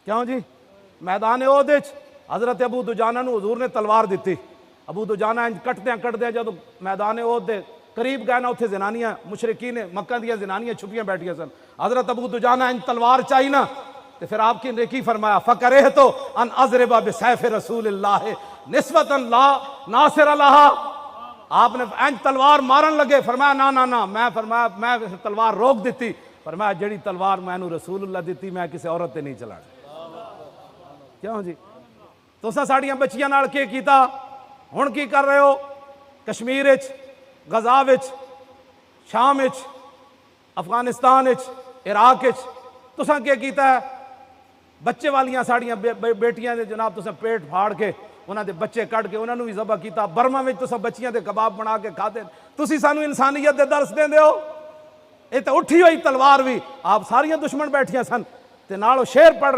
क्यों जी? मैदान ओहद हज़रत अबू दुजाना नूं हजूर ने तलवार दी। अबू दुजाना इंज कटद्या जो मैदान ओहद दे करीब गए ना, उत्थे जनानियां मुशरिकी ने मक्का दियां जनानियां छुपियां बैठियां सन। हज़रत अबू दुजाना इंज तलवार चाही ना, तो फिर आपकी ने की फरमाया, फ़करे तो अन अज़रिबा बिसैफ़ रसूलिल्लाह निस्बतन ला नासिर लहा। आपने इंज तलवार मारन लगे, फरमाया ना ना ना, मैं तलवार रोक दी। फरमाया जिहड़ी तलवार मैनू रसूलुल्लाह दी मैं किसी औरत ते नहीं चलानी। क्यों जी? तुसां साड़ियां बच्चियां नाल की कीता, हुण की कर रहे हो? कश्मीर विच, गजा विच, शाम विच, अफगानिस्तान विच, इराक विच तुसां की कीता है? बच्चे वालियां साड़ियां बेटियां दे जनाब तुसां पेट फाड़ के उन्हां दे बच्चे कट के उन्हां नूं भी ज़बह कीता। बर्मा में तुसां बच्चियां दे कबाब बना के खाते। तुसीं सानूं इंसानियत दे दर्स देंदे हो? ये तो उठी हुई तलवार भी आप सारियां दुश्मन बैठियां सन ते नाल शेर पढ़ रही